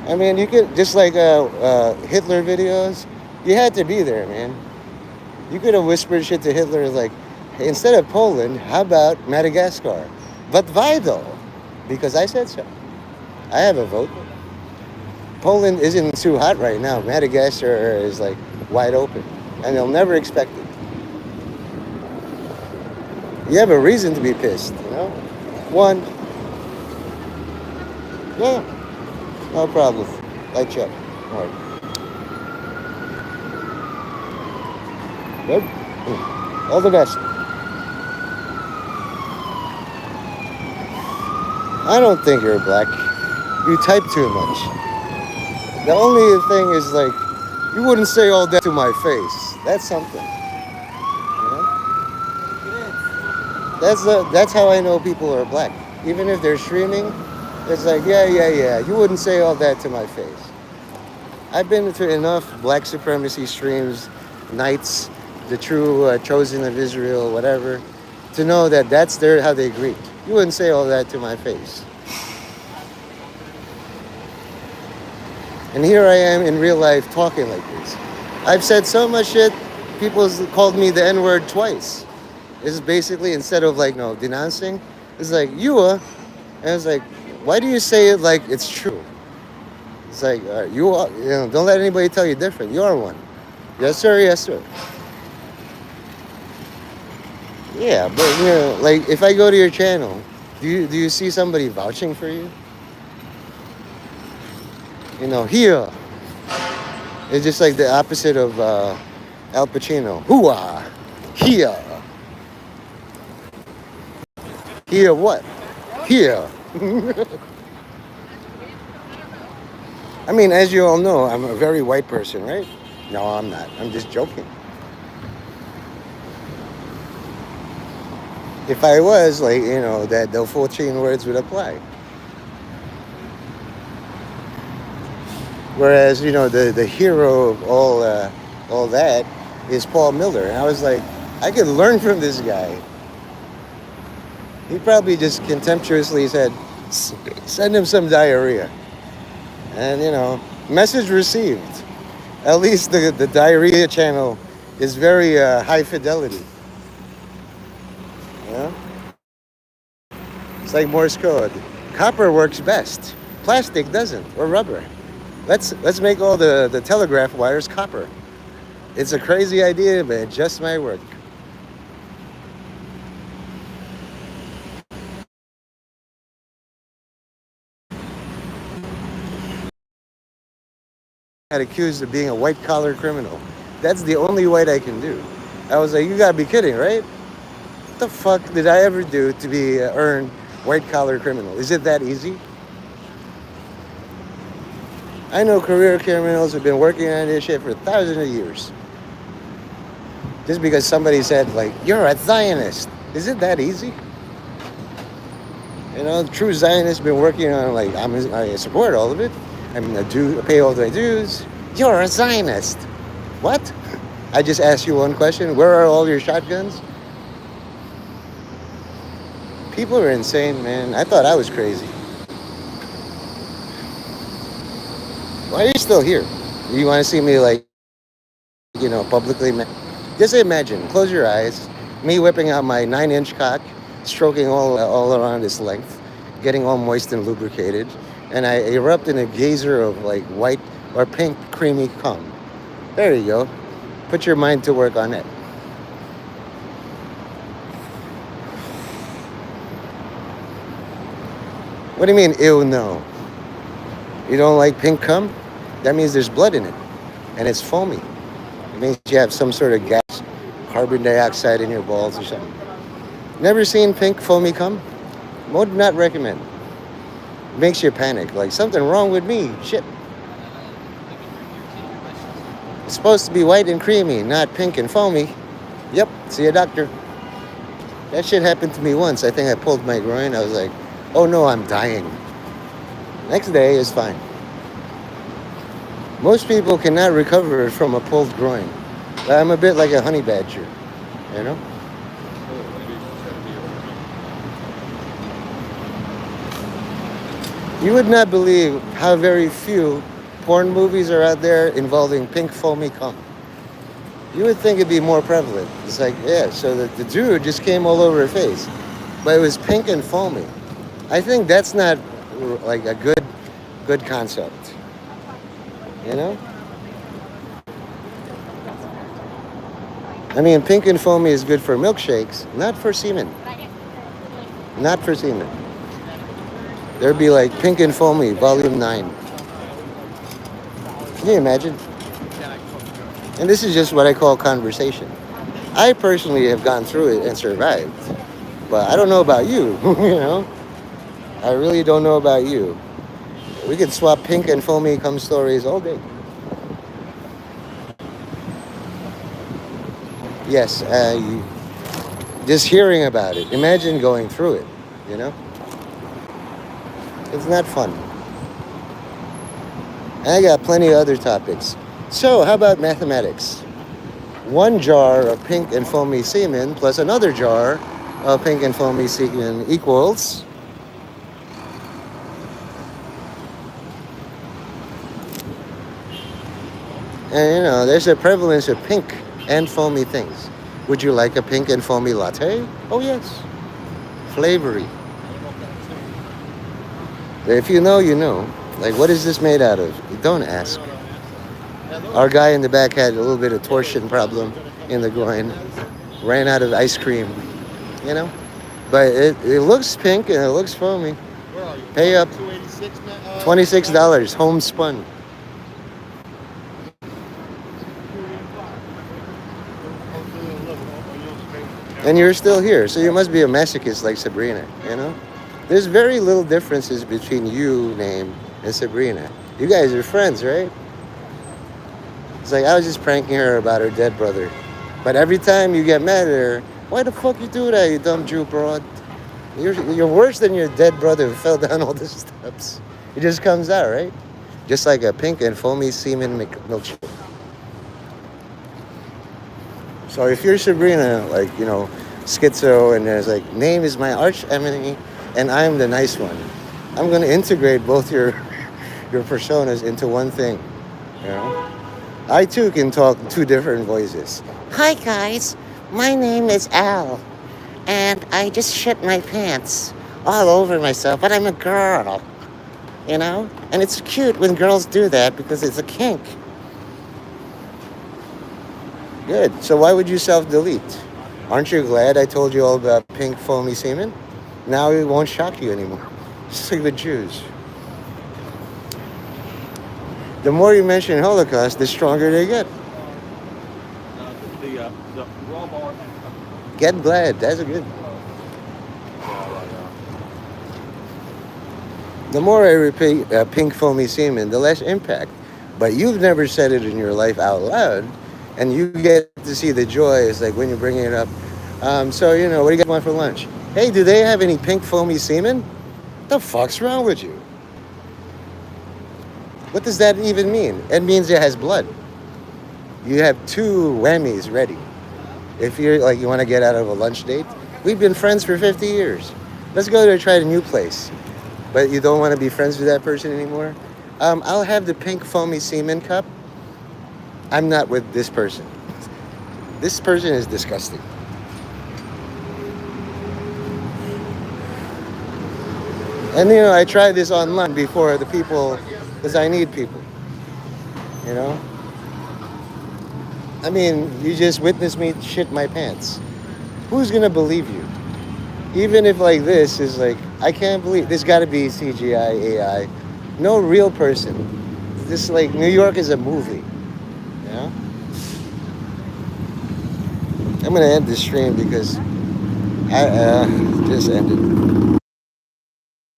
I mean, you could just like Hitler videos. You had to be there, man. You could have whispered shit to Hitler like, hey, instead of Poland, how about Madagascar? But why though? Because I said so. I have a vote. Poland isn't too hot right now. Madagascar is like wide open, and they'll never expect it. You have a reason to be pissed, you know? One, yeah, no problem. Light check. All right. Good. All the best. I don't think you're black. You type too much. The only thing is like, you wouldn't say all that to my face. That's something. You know? That's how I know people are black. Even if they're streaming, it's like, yeah. You wouldn't say all that to my face. I've been to enough black supremacy streams, nights, the true chosen of Israel, whatever, to know that that's how they greet. You wouldn't say all that to my face. And here I am in real life talking like this. I've said so much shit, people called me the N-word twice. It's basically, instead of like, no, denouncing, it's like, you are. And it's like, why do you say it like it's true? It's like, you are, don't let anybody tell you different. You are one. Yes, sir, yes, sir. Yeah, but like if I go to your channel, do you see somebody vouching for you? Here. It's just like the opposite of Al Pacino. Hooah! Here. Here what? Here. I mean, as you all know, I'm a very white person, right? No, I'm not. I'm just joking. If I was, like, that the 14 words would apply. Whereas, the hero of all that is Paul Miller. And I was like, I could learn from this guy. He probably just contemptuously said, send him some diarrhea. And, message received. At least the diarrhea channel is very high fidelity. It's like Morse code. Copper works best. Plastic doesn't, or rubber. Let's make all the telegraph wires copper. It's a crazy idea, but it just might work. Got accused of being a white-collar criminal. That's the only white I can do. I was like, you gotta be kidding, right? What the fuck did I ever do to be earn white-collar criminal? Is it that easy? I know career criminals have been working on this shit for thousands of years. Just because somebody said, like, you're a Zionist. Is it that easy? The true Zionists have been working on, like, I support all of it. I pay all the dues. You're a Zionist. What? I just asked you one question. Where are all your shotguns? People are insane, man. I thought I was crazy. Why are you still here? You want to see me, like, publicly? Just imagine, close your eyes, me whipping out my 9-inch cock, stroking all around its length, getting all moist and lubricated, and I erupt in a geyser of, like, white or pink creamy cum. There you go. Put your mind to work on it. What do you mean, ew, no? You don't like pink cum? That means there's blood in it, and it's foamy. It means you have some sort of gas, carbon dioxide in your balls or something. Never seen pink foamy cum? Would not recommend. It makes you panic, like something wrong with me, shit. It's supposed to be white and creamy, not pink and foamy. Yep, see a doctor. That shit happened to me once. I think I pulled my groin. I was like, oh no, I'm dying. Next day is fine. Most people cannot recover from a pulled groin. I'm a bit like a honey badger, You would not believe how very few porn movies are out there involving pink foamy cum. You would think it'd be more prevalent. It's like, yeah, so the dude just came all over her face, but it was pink and foamy. I think that's not like a good concept, you know? I mean, pink and foamy is good for milkshakes, not for semen. Not for semen. There'd be like Pink and Foamy, Volume 9. Can you imagine? And this is just what I call conversation. I personally have gone through it and survived. But I don't know about you, you know? I really don't know about you. We could swap pink and foamy cum stories all day. Yes, just hearing about it. Imagine going through it, you know? It's not fun. And I got plenty of other topics. So, how about mathematics? One jar of pink and foamy semen plus another jar of pink and foamy semen equals... And you know, there's a prevalence of pink and foamy things. Would you like a pink and foamy latte? Oh yes. Flavory. If you know, you know. Like, what is this made out of? Don't ask. Our guy in the back had a little bit of torsion problem in the groin. Ran out of ice cream, you know? But it looks pink and it looks foamy. Pay up. $26, homespun. And you're still here, so you must be a masochist like Sabrina, you know? There's very little differences between you, name, and Sabrina. You guys are friends, right? It's like, I was just pranking her about her dead brother. But every time you get mad at her, why the fuck you do that, you dumb Jew broad? You're worse than your dead brother who fell down all the steps. It just comes out, right? Just like a pink and foamy semen milkshake. So if you're Sabrina, like, you know, schizo, and there's like, name is my arch enemy, and I'm the nice one. I'm going to integrate both your personas into one thing, you know? I too can talk two different voices. Hi guys, my name is Al, and I just shit my pants all over myself, but I'm a girl, you know? And it's cute when girls do that because it's a kink. Good. So why would you self-delete? Aren't you glad I told you all about pink foamy semen? Now it won't shock you anymore. Just like the Jews. The more you mention Holocaust, the stronger they get. The raw bar. Get glad. That's a good. The more I repeat pink foamy semen, the less impact. But you've never said it in your life out loud. And you get to see the joy. It's like when you're bringing it up. So, you know, what do you guys want for lunch? Hey, do they have any pink foamy semen? What the fuck's wrong with you? What does that even mean? It means it has blood. You have two whammies ready. If you're like, you want to get out of a lunch date, we've been friends for 50 years. Let's go to try a new place. But you don't want to be friends with that person anymore? I'll have the pink foamy semen cup. I'm not with this person. This person is disgusting. And you know, I tried this online before the people, because I need people. You know? I mean, you just witnessed me shit my pants. Who's gonna believe you? Even if like this is like, I can't believe, this gotta be CGI, AI. No real person. This like, New York is a movie. Yeah? I'm gonna end this stream because I just ended.